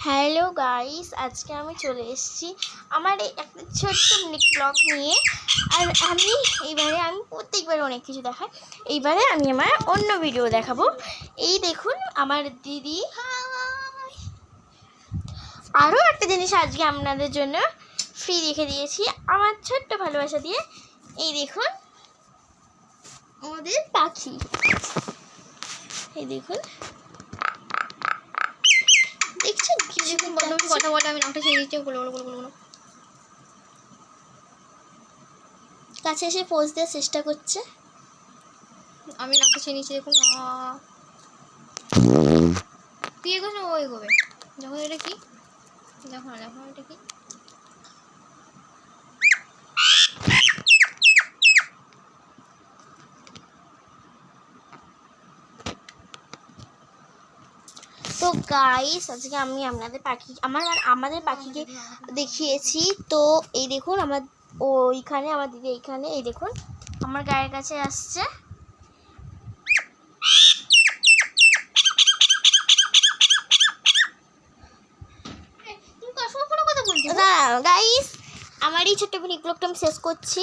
Hello guys, আজকে আমি চলে এসেছি আমার এই একটা ছোট্ট মিনি ব্লগ নিয়ে। আর আমি প্রত্যেকবার অনেক কিছু দেখাই, এইবারে আমি আমার অন্য ভিডিও দেখাবো। এই দেখুন আমার দিদি। আরও একটা জিনিস আজকে আপনাদের জন্য ফ্রি রেখে দিয়েছি আমার ছোট্ট ভালোবাসা দিয়ে। এই দেখুন আমাদের পাখি, এই দেখুন দেখছেন কি দেখুন কথা বলে আমি নামটা ছেড়ে দিচ্ছি। বলো কাছে এসে পোজ দেওয়ার চেষ্টা করছে। আমি নামটা ছেড়ে নিচ্ছি দেখুন। তুই এগোস না ও এগোবে। যখন এটা কি দেখো না, দেখো এটা কি। তো গাইস আজকে আমি আপনাদের আমাদের পাখিকে দেখিয়েছি। তো এই দেখুন আমার ওইখানে আমার দিদি এইখানে, এই দেখুন আমার গায়ের কাছে আসছে। গাইস আমার এই ছোট্ট ব্লগটা আমি শেষ করছি।